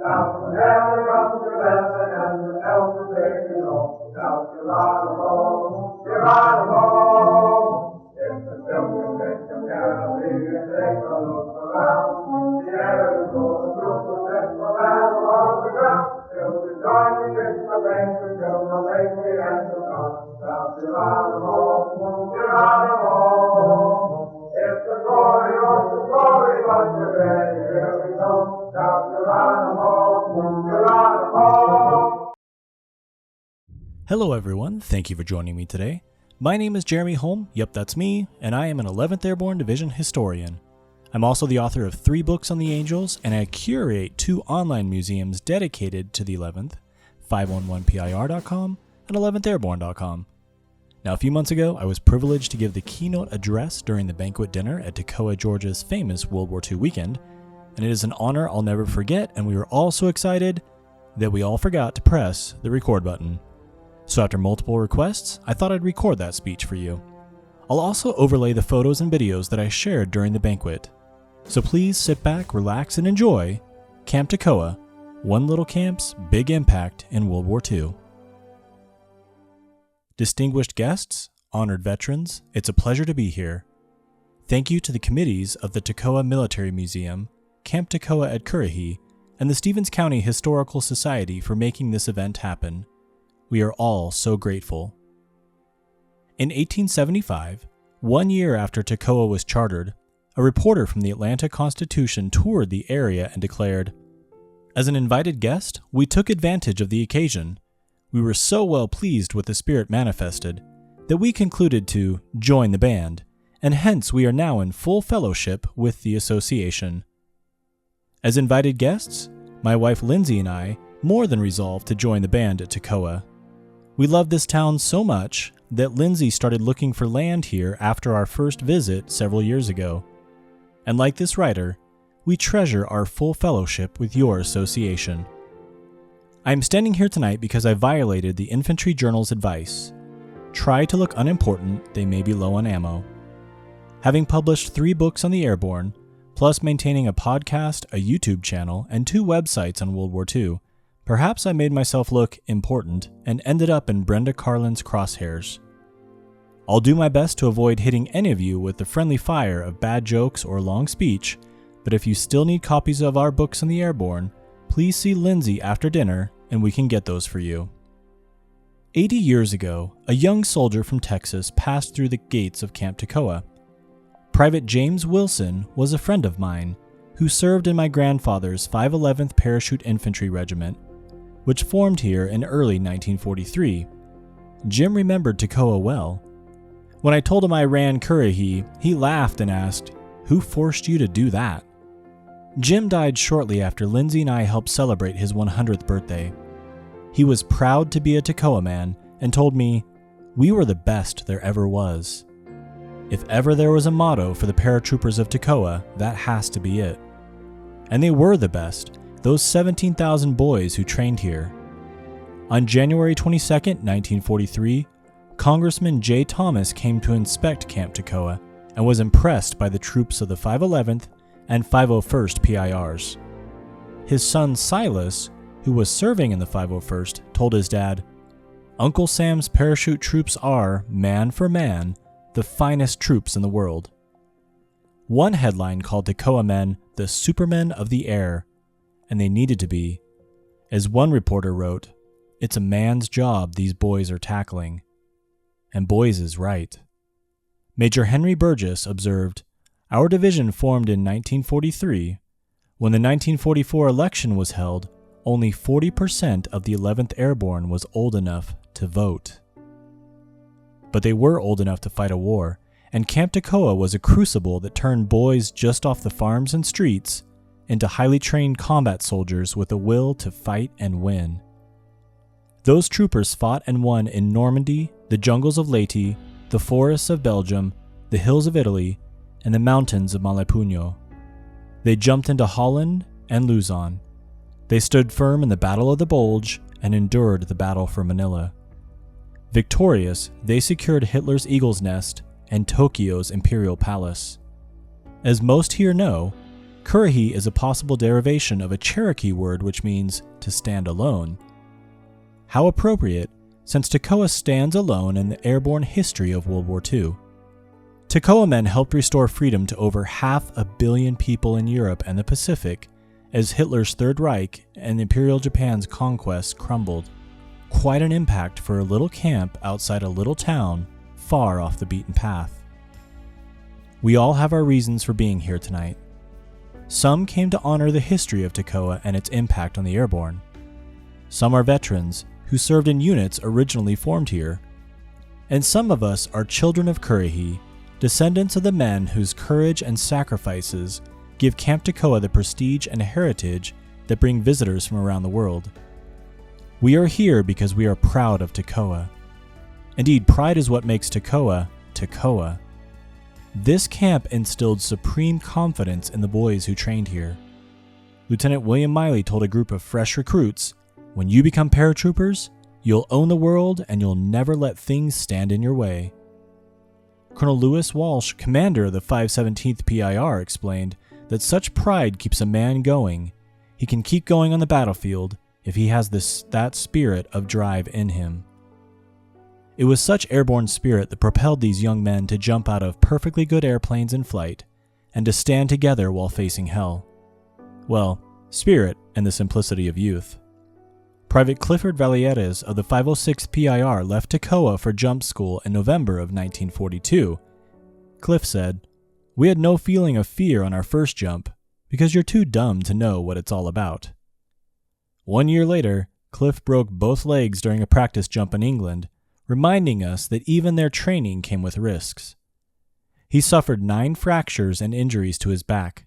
Down the valley runs the Belton and the Belton takes you home. Down Geronimo, Geronimo. If the silken victim cannot leave you, take a look around. The air is full of troops that will battle on the ground. Till we join the ships of danger, till the lake we enter on. Down Geronimo, Geronimo. If the glory of the glory, but you're ready, here we go. Down Geronimo, Geronimo. Hello everyone, thank you for joining me today. My name is Jeremy Holm, yep that's me, and I am an 11th Airborne Division historian. I'm also the author of 3 books on the Angels, and I curate 2 online museums dedicated to the 11th, 511pir.com and 11thairborne.com. Now a few months ago, I was privileged to give the keynote address during the banquet dinner at Toccoa, Georgia's famous World War II weekend, and it is an honor I'll never forget, and we were all so excited that we all forgot to press the record button. So after multiple requests, I thought I'd record that speech for you. I'll also overlay the photos and videos that I shared during the banquet. So please sit back, relax, and enjoy Camp Toccoa, one little camp's big impact in World War II. Distinguished guests, honored veterans, it's a pleasure to be here. Thank you to the committees of the Toccoa Military Museum, Camp Toccoa at Currahee, and the Stevens County Historical Society for making this event happen. We are all so grateful. In 1875, 1 year after Toccoa was chartered, a reporter from the Atlanta Constitution toured the area and declared, "As an invited guest, we took advantage of the occasion. We were so well pleased with the spirit manifested that we concluded to join the band, and hence we are now in full fellowship with the association." As invited guests, my wife Lindsay and I more than resolved to join the band at Toccoa. We loved this town so much that Lindsay started looking for land here after our first visit several years ago. And like this writer, we treasure our full fellowship with your association. I am standing here tonight because I violated the Infantry Journal's advice. Try to look unimportant, they may be low on ammo. Having published 3 books on the Airborne, plus maintaining a podcast, a YouTube channel, and 2 websites on World War II, perhaps I made myself look important and ended up in Brenda Carlin's crosshairs. I'll do my best to avoid hitting any of you with the friendly fire of bad jokes or long speech, but if you still need copies of our books on the Airborne, please see Lindsay after dinner and we can get those for you. 80 years ago, a young soldier from Texas passed through the gates of Camp Toccoa. Private James Wilson was a friend of mine who served in my grandfather's 511th Parachute Infantry Regiment, which formed here in early 1943. Jim remembered Toccoa well. When I told him I ran Currahee, he laughed and asked, "Who forced you to do that?" Jim died shortly after Lindsay and I helped celebrate his 100th birthday. He was proud to be a Toccoa man and told me, "We were the best there ever was." If ever there was a motto for the paratroopers of Toccoa, that has to be it. And they were the best, those 17,000 boys who trained here. On January 22, 1943, Congressman J. Thomas came to inspect Camp Toccoa and was impressed by the troops of the 511th and 501st PIRs. His son Silas, who was serving in the 501st, told his dad, "Uncle Sam's parachute troops are, man for man, the finest troops in the world." One headline called Toccoa Men the Supermen of the Air, and they needed to be. As one reporter wrote, "It's a man's job these boys are tackling." And boys is right. Major Henry Burgess observed, "Our division formed in 1943. When the 1944 election was held, only 40% of the 11th Airborne was old enough to vote." But they were old enough to fight a war, and Camp Toccoa was a crucible that turned boys just off the farms and streets into highly trained combat soldiers with a will to fight and win. Those troopers fought and won in Normandy, the jungles of Leyte, the forests of Belgium, the hills of Italy, and the mountains of Malapugno. They jumped into Holland and Luzon. They stood firm in the Battle of the Bulge and endured the battle for Manila. Victorious, they secured Hitler's Eagle's Nest and Tokyo's Imperial Palace. As most here know, Currahee is a possible derivation of a Cherokee word which means to stand alone. How appropriate, since Toccoa stands alone in the airborne history of World War II. Toccoa Men helped restore freedom to over 500 million people in Europe and the Pacific as Hitler's Third Reich and Imperial Japan's conquests crumbled. Quite an impact for a little camp outside a little town far off the beaten path. We all have our reasons for being here tonight. Some came to honor the history of Toccoa and its impact on the airborne. Some are veterans who served in units originally formed here. And some of us are children of Currahee, descendants of the men whose courage and sacrifices give Camp Toccoa the prestige and heritage that bring visitors from around the world. We are here because we are proud of Toccoa. Indeed, pride is what makes Toccoa, Toccoa. This camp instilled supreme confidence in the boys who trained here. Lieutenant William Miley told a group of fresh recruits, "When you become paratroopers, you'll own the world and you'll never let things stand in your way." Colonel Lewis Walsh, commander of the 517th PIR, explained that such pride keeps a man going. He can keep going on the battlefield if he has that spirit of drive in him. It was such airborne spirit that propelled these young men to jump out of perfectly good airplanes in flight and to stand together while facing hell. Well, spirit and the simplicity of youth. Private Clifford Valieres of the 506th PIR left Toccoa for jump school in November of 1942. Cliff said, "We had no feeling of fear on our first jump because you're too dumb to know what it's all about." 1 year later, Cliff broke both legs during a practice jump in England, reminding us that even their training came with risks. He suffered 9 fractures and injuries to his back,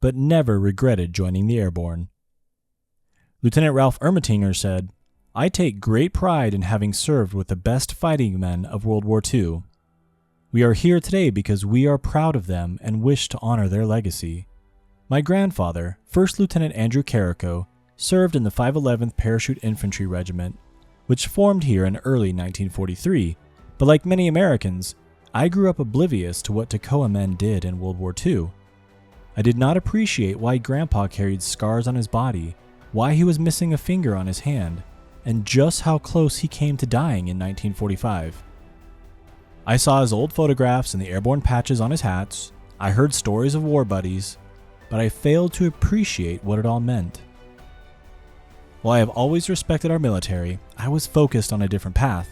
but never regretted joining the airborne. Lieutenant Ralph Ermatinger said, "I take great pride in having served with the best fighting men of World War II. We are here today because we are proud of them and wish to honor their legacy. My grandfather, First Lieutenant Andrew Carrico, served in the 511th Parachute Infantry Regiment, which formed here in early 1943, but like many Americans, I grew up oblivious to what Toccoa Men did in World War II. I did not appreciate why Grandpa carried scars on his body, why he was missing a finger on his hand, and just how close he came to dying in 1945. I saw his old photographs and the airborne patches on his hats, I heard stories of war buddies, but I failed to appreciate what it all meant. While I have always respected our military, I was focused on a different path.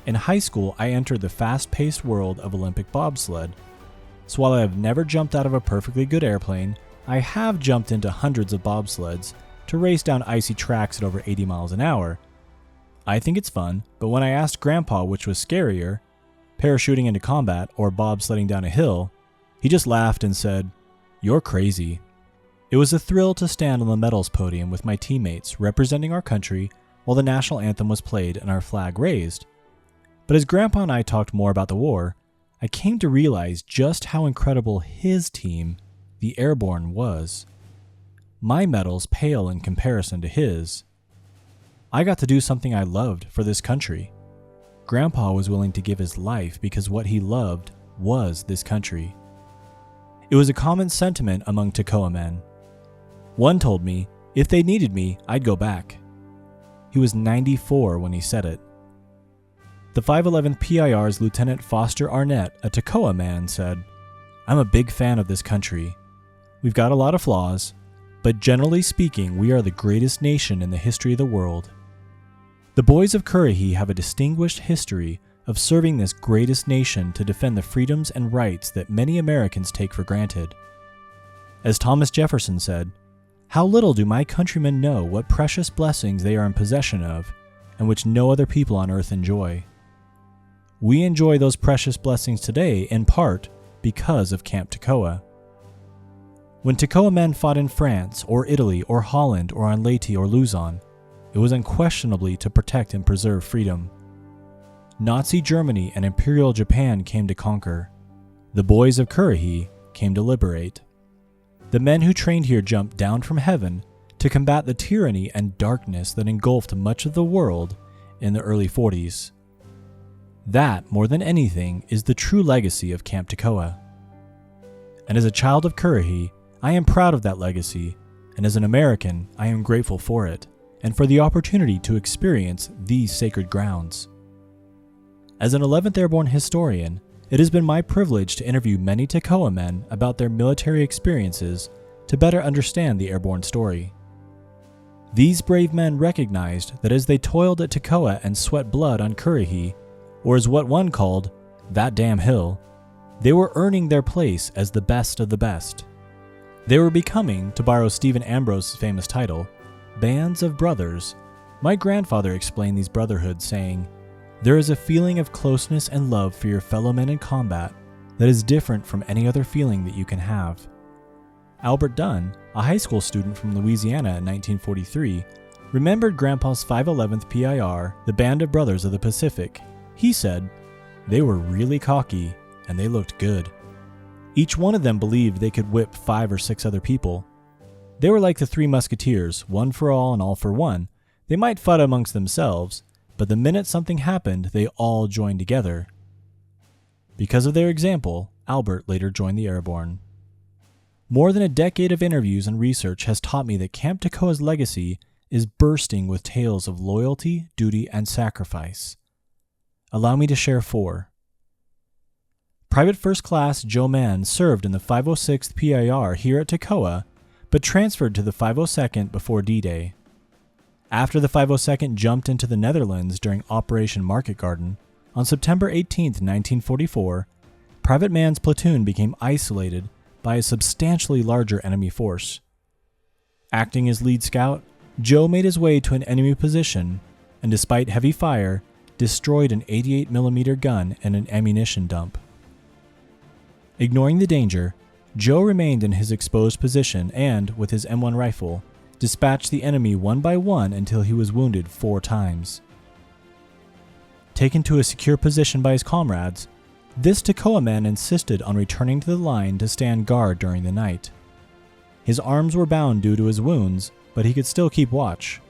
In high school, I entered the fast-paced world of Olympic bobsled. So while I have never jumped out of a perfectly good airplane, I have jumped into hundreds of bobsleds to race down icy tracks at over 80 miles an hour. I think it's fun, but when I asked Grandpa which was scarier, parachuting into combat or bobsledding down a hill, he just laughed and said, "You're crazy." It was a thrill to stand on the medals podium with my teammates representing our country while the national anthem was played and our flag raised. But as Grandpa and I talked more about the war, I came to realize just how incredible his team, the Airborne, was. My medals pale in comparison to his. I got to do something I loved for this country. Grandpa was willing to give his life because what he loved was this country. It was a common sentiment among Toccoa men. One told me, if they needed me, I'd go back. He was 94 when he said it. The 511th PIR's Lieutenant Foster Arnett, a Toccoa man, said, "I'm a big fan of this country. We've got a lot of flaws, but generally speaking, we are the greatest nation in the history of the world." The boys of Currahee have a distinguished history of serving this greatest nation to defend the freedoms and rights that many Americans take for granted. As Thomas Jefferson said, "How little do my countrymen know what precious blessings they are in possession of, and which no other people on earth enjoy." We enjoy those precious blessings today in part because of Camp Toccoa. When Toccoa men fought in France or Italy or Holland or on Leyte or Luzon, it was unquestionably to protect and preserve freedom. Nazi Germany and Imperial Japan came to conquer. The boys of Currahee came to liberate. The men who trained here jumped down from heaven to combat the tyranny and darkness that engulfed much of the world in the early 40s. That, more than anything, is the true legacy of Camp Toccoa. And as a child of Currahee, I am proud of that legacy, and as an American, I am grateful for it, and for the opportunity to experience these sacred grounds. As an 11th Airborne historian, it has been my privilege to interview many Toccoa men about their military experiences to better understand the airborne story. These brave men recognized that as they toiled at Toccoa and sweat blood on Currahee, or as what one called, that damn hill, they were earning their place as the best of the best. They were becoming, to borrow Stephen Ambrose's famous title, bands of brothers. My grandfather explained these brotherhoods saying, "There is a feeling of closeness and love for your fellow men in combat that is different from any other feeling that you can have." Albert Dunn, a high school student from Louisiana in 1943, remembered Grandpa's 511th PIR, the Band of Brothers of the Pacific. He said, "They were really cocky, and they looked good. Each one of them believed they could whip 5 or 6 other people. They were like the 3 Musketeers, one for all and all for one. They might fight amongst themselves, but the minute something happened, they all joined together." Because of their example, Albert later joined the Airborne. More than a decade of interviews and research has taught me that Camp Toccoa's legacy is bursting with tales of loyalty, duty, and sacrifice. Allow me to share 4. Private First Class Joe Mann served in the 506th PIR here at Toccoa, but transferred to the 502nd before D-Day. After the 502nd jumped into the Netherlands during Operation Market Garden, on September 18, 1944, Private Mann's platoon became isolated by a substantially larger enemy force. Acting as lead scout, Joe made his way to an enemy position, and despite heavy fire, destroyed an 88mm gun and an ammunition dump. Ignoring the danger, Joe remained in his exposed position and, with his M1 rifle, dispatched the enemy one by one until he was wounded 4 times. Taken to a secure position by his comrades, this Toccoa man insisted on returning to the line to stand guard during the night. His arms were bound due to his wounds, but he could still keep watch.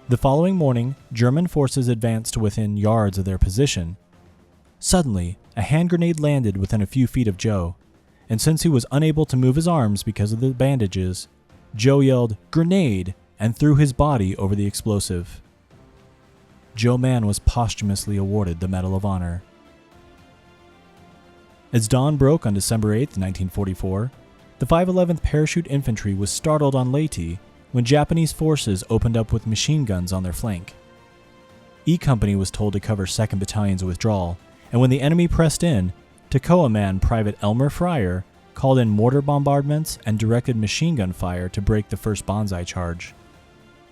The following morning, German forces advanced to within yards of their position. Suddenly, a hand grenade landed within a few feet of Joe, and since he was unable to move his arms because of the bandages, Joe yelled, "Grenade!" and threw his body over the explosive. Joe Mann was posthumously awarded the Medal of Honor. As dawn broke on December 8, 1944, the 511th Parachute Infantry was startled on Leyte when Japanese forces opened up with machine guns on their flank. E Company was told to cover 2nd Battalion's withdrawal, and when the enemy pressed in, Toccoa man Private Elmer Fryer called in mortar bombardments and directed machine gun fire to break the first banzai charge.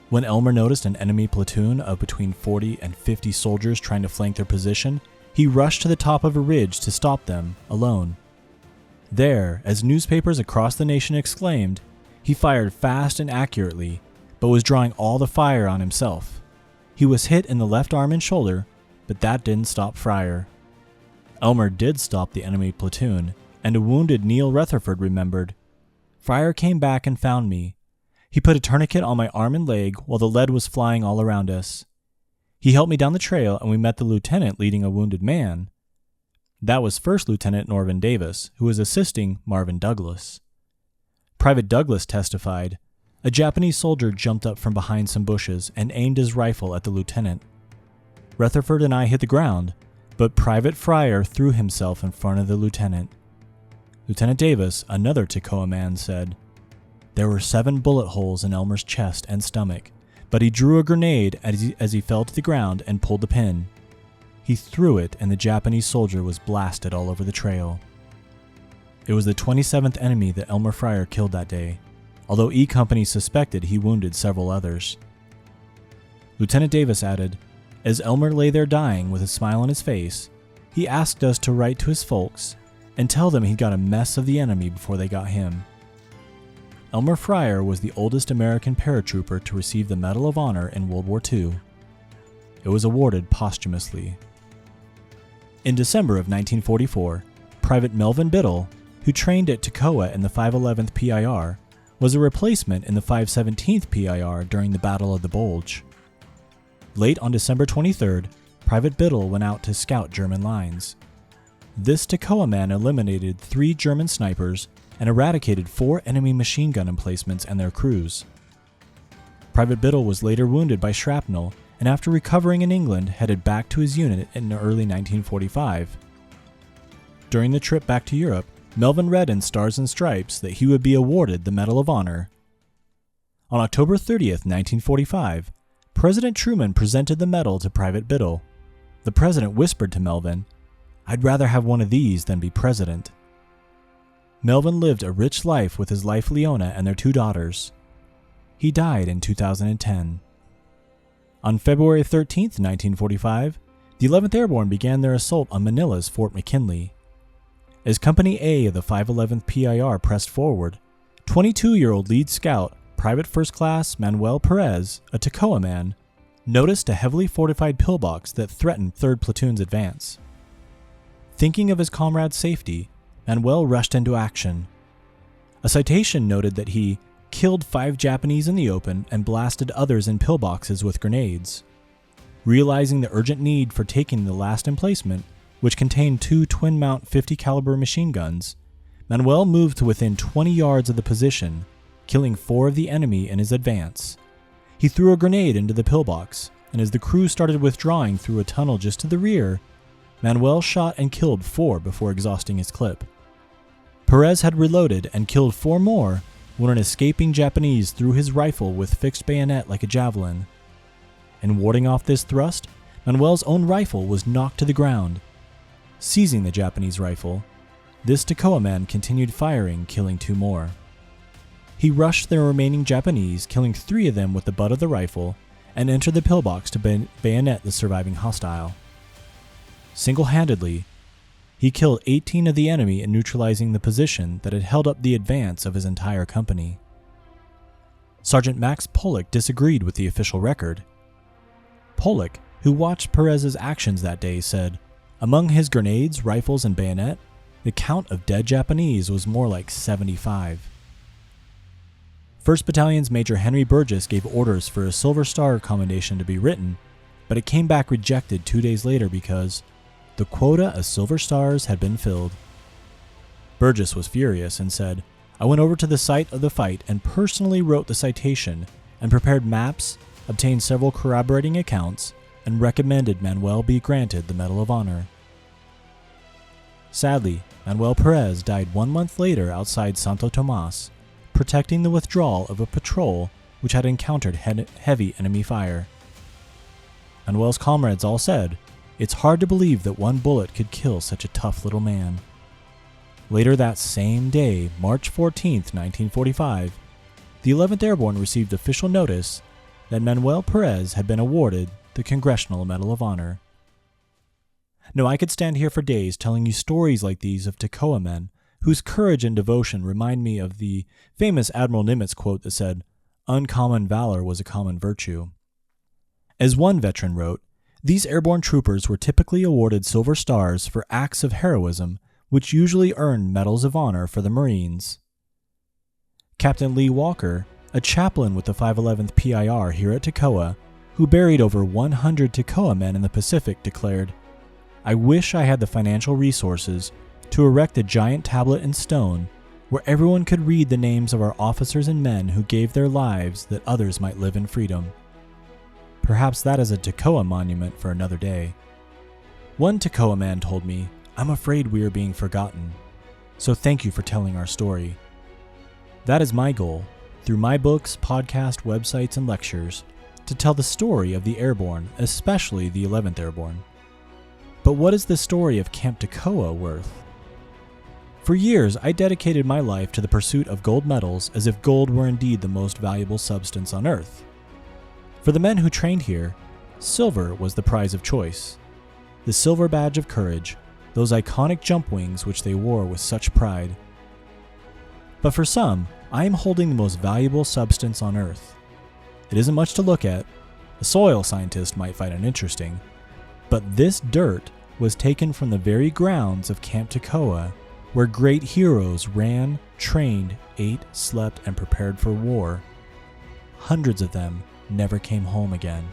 When Elmer noticed an enemy platoon of between 40 and 50 soldiers trying to flank their position, he rushed to the top of a ridge to stop them, alone. There, as newspapers across the nation exclaimed, he fired fast and accurately, but was drawing all the fire on himself. He was hit in the left arm and shoulder, but that didn't stop Fryer. Elmer did stop the enemy platoon, and a wounded Neil Rutherford remembered, "Fryer came back and found me. He put a tourniquet on my arm and leg while the lead was flying all around us. He helped me down the trail and we met the lieutenant leading a wounded man." That was First Lieutenant Norvin Davis, who was assisting Marvin Douglas. Private Douglas testified, "A Japanese soldier jumped up from behind some bushes and aimed his rifle at the lieutenant. Rutherford and I hit the ground, but Private Fryer threw himself in front of the lieutenant." Lieutenant Davis, another Toccoa man, said, "There were 7 bullet holes in Elmer's chest and stomach, but he drew a grenade as he fell to the ground and pulled the pin. He threw it and the Japanese soldier was blasted all over the trail." It was the 27th enemy that Elmer Fryer killed that day, although E Company suspected he wounded several others. Lieutenant Davis added, "As Elmer lay there dying with a smile on his face, he asked us to write to his folks and tell them he'd got a mess of the enemy before they got him." Elmer Fryer was the oldest American paratrooper to receive the Medal of Honor in World War II. It was awarded posthumously. In December of 1944, Private Melvin Biddle, who trained at Toccoa in the 511th PIR, was a replacement in the 517th PIR during the Battle of the Bulge. Late on December 23rd, Private Biddle went out to scout German lines. This Toccoa man eliminated 3 German snipers and eradicated 4 enemy machine gun emplacements and their crews. Private Biddle was later wounded by shrapnel and after recovering in England headed back to his unit in early 1945. During the trip back to Europe, Melvin read in Stars and Stripes that he would be awarded the Medal of Honor. On October 30th, 1945, President Truman presented the medal to Private Biddle. The president whispered to Melvin, "I'd rather have one of these than be president." Melvin lived a rich life with his wife Leona and their 2 daughters. He died in 2010. On February 13th, 1945, the 11th Airborne began their assault on Manila's Fort McKinley. As Company A of the 511th PIR pressed forward, 22-year-old lead scout Private First Class Manuel Perez, a Toccoa man, noticed a heavily fortified pillbox that threatened 3rd Platoon's advance. Thinking of his comrade's safety, Manuel rushed into action. A citation noted that he killed 5 Japanese in the open and blasted others in pillboxes with grenades. Realizing the urgent need for taking the last emplacement, which contained 2 twin-mount 50 caliber machine guns, Manuel moved to within 20 yards of the position, killing 4 of the enemy in his advance. He threw a grenade into the pillbox, and as the crew started withdrawing through a tunnel just to the rear, Manuel shot and killed 4 before exhausting his clip. Perez had reloaded and killed 4 more when an escaping Japanese threw his rifle with fixed bayonet like a javelin. In warding off this thrust, Manuel's own rifle was knocked to the ground. Seizing the Japanese rifle, this Toccoa man continued firing, killing 2 more. He rushed the remaining Japanese, killing 3 of them with the butt of the rifle, and entered the pillbox to bayonet the surviving hostile. Single-handedly, he killed 18 of the enemy in neutralizing the position that had held up the advance of his entire company. Sergeant Max Pollock disagreed with the official record. Pollock, who watched Perez's actions that day, said, "Among his grenades, rifles, and bayonet, the count of dead Japanese was more like 75. 1st Battalion's Major Henry Burgess gave orders for a Silver Star commendation to be written, but it came back rejected 2 days later because the quota of Silver Stars had been filled. Burgess was furious and said, "I went over to the site of the fight and personally wrote the citation and prepared maps, obtained several corroborating accounts, and recommended Manuel be granted the Medal of Honor." Sadly, Manuel Perez died 1 month later outside Santo Tomas, protecting the withdrawal of a patrol which had encountered heavy enemy fire. Manuel's comrades all said, "It's hard to believe that 1 bullet could kill such a tough little man." Later that same day, March 14, 1945, the 11th Airborne received official notice that Manuel Perez had been awarded the Congressional Medal of Honor. Now, I could stand here for days telling you stories like these of Toccoa men, whose courage and devotion remind me of the famous Admiral Nimitz quote that said, "Uncommon valor was a common virtue." As one veteran wrote, these airborne troopers were typically awarded Silver Stars for acts of heroism, which usually earned Medals of Honor for the Marines. Captain Lee Walker, a chaplain with the 511th PIR here at Toccoa, who buried over 100 Toccoa men in the Pacific, declared, "I wish I had the financial resources to erect a giant tablet in stone where everyone could read the names of our officers and men who gave their lives that others might live in freedom." Perhaps that is a Toccoa monument for another day. One Toccoa man told me, "I'm afraid we are being forgotten, so thank you for telling our story." That is my goal, through my books, podcasts, websites, and lectures, to tell the story of the Airborne, especially the 11th Airborne. But what is the story of Camp Toccoa worth? For years, I dedicated my life to the pursuit of gold medals as if gold were indeed the most valuable substance on Earth. For the men who trained here, silver was the prize of choice. The silver badge of courage, those iconic jump wings which they wore with such pride. But for some, I am holding the most valuable substance on Earth. It isn't much to look at. A soil scientist might find it interesting. But this dirt was taken from the very grounds of Camp Toccoa, where great heroes ran, trained, ate, slept, and prepared for war. Hundreds of them never came home again.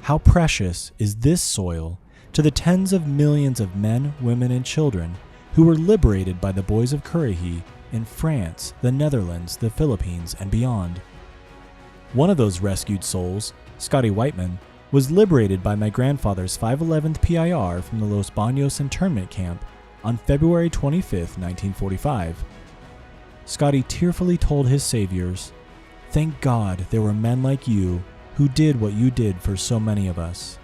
How precious is this soil to the tens of millions of men, women, and children who were liberated by the boys of Currahee in France, the Netherlands, the Philippines, and beyond. One of those rescued souls, Scotty Whiteman, was liberated by my grandfather's 511th PIR from the Los Baños internment camp on February 25, 1945. Scotty tearfully told his saviors, "Thank God there were men like you who did what you did for so many of us."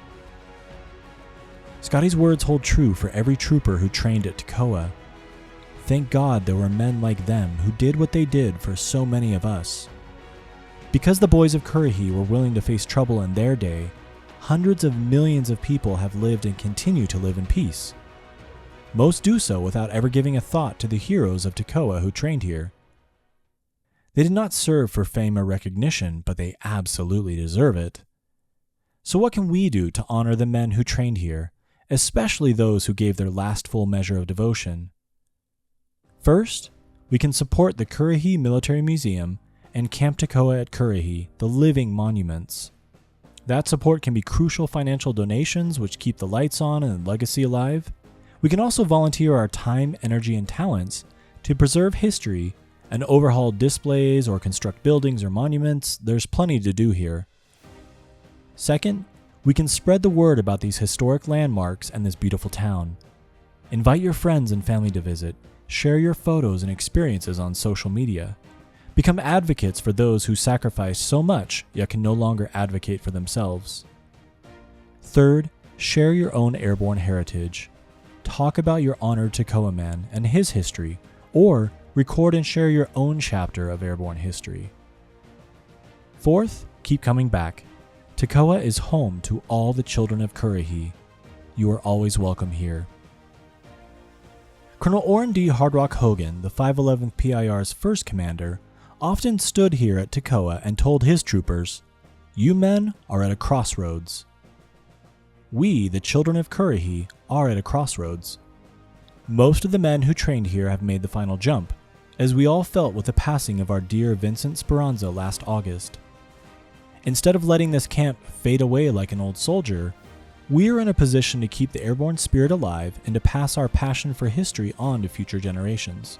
Scotty's words hold true for every trooper who trained at Toccoa. Thank God there were men like them who did what they did for so many of us. Because the boys of Currahee were willing to face trouble in their day, hundreds of millions of people have lived and continue to live in peace. Most do so without ever giving a thought to the heroes of Toccoa who trained here. They did not serve for fame or recognition, but they absolutely deserve it. So what can we do to honor the men who trained here, especially those who gave their last full measure of devotion? First, we can support the Currahee Military Museum and Camp Toccoa at Currahee, the living monuments. That support can be crucial financial donations which keep the lights on and the legacy alive. We can also volunteer our time, energy, and talents to preserve history and overhaul displays or construct buildings or monuments. There's plenty to do here. Second, we can spread the word about these historic landmarks and this beautiful town. Invite your friends and family to visit. Share your photos and experiences on social media. Become advocates for those who sacrifice so much yet can no longer advocate for themselves. Third, share your own airborne heritage. Talk about your honored Toccoa man and his history, or record and share your own chapter of airborne history. Fourth, keep coming back. Toccoa is home to all the children of Currahee. You are always welcome here. Colonel Orrin D. Hard Rock Hogan, the 511th PIR's first commander, often stood here at Toccoa and told his troopers, "You men are at a crossroads." We, the children of Currahee, are at a crossroads. Most of the men who trained here have made the final jump, as we all felt with the passing of our dear Vincent Speranza last August. Instead of letting this camp fade away like an old soldier, we are in a position to keep the airborne spirit alive and to pass our passion for history on to future generations.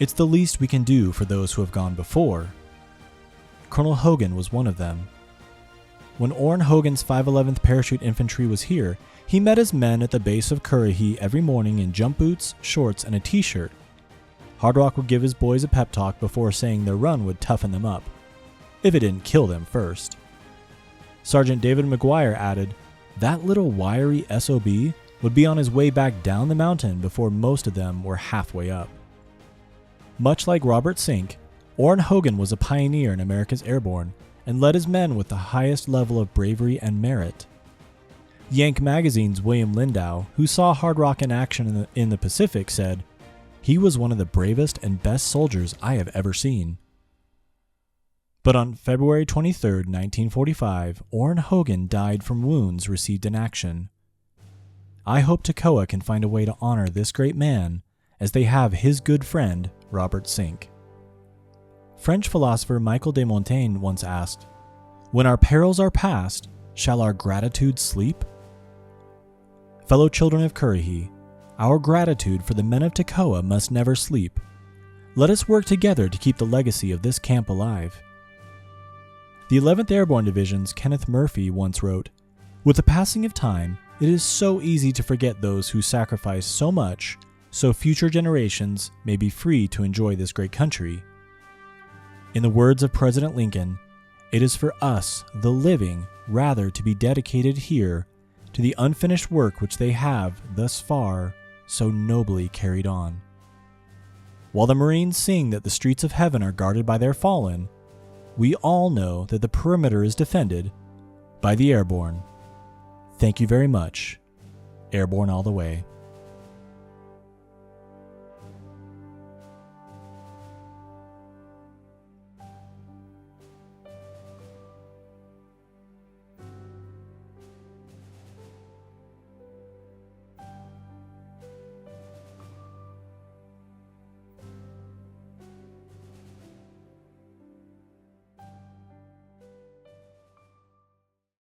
It's the least we can do for those who have gone before. Colonel Hogan was one of them. When Orrin Hogan's 511th Parachute Infantry was here, he met his men at the base of Currahee every morning in jump boots, shorts, and a t-shirt. Hard Rock would give his boys a pep talk before saying their run would toughen them up, if it didn't kill them first. Sergeant David McGuire added, "That little wiry SOB would be on his way back down the mountain before most of them were halfway up." Much like Robert Sink, Orrin Hogan was a pioneer in America's airborne and led his men with the highest level of bravery and merit. Yank Magazine's William Lindau, who saw Hard Rock in action in the Pacific, said, "He was one of the bravest and best soldiers I have ever seen." But on February 23, 1945, Orrin Hogan died from wounds received in action. I hope Toccoa can find a way to honor this great man as they have his good friend, Robert Sink. French philosopher Michel de Montaigne once asked, "When our perils are past, shall our gratitude sleep?" Fellow children of Currahee, our gratitude for the men of Toccoa must never sleep. Let us work together to keep the legacy of this camp alive. The 11th Airborne Division's Kenneth Murphy once wrote, "With the passing of time, it is so easy to forget those who sacrificed so much so future generations may be free to enjoy this great country." In the words of President Lincoln, it is for us, the living, rather to be dedicated here to the unfinished work which they have, thus far, so nobly carried on. While the Marines sing that the streets of heaven are guarded by their fallen, we all know that the perimeter is defended by the airborne. Thank you very much. Airborne all the way.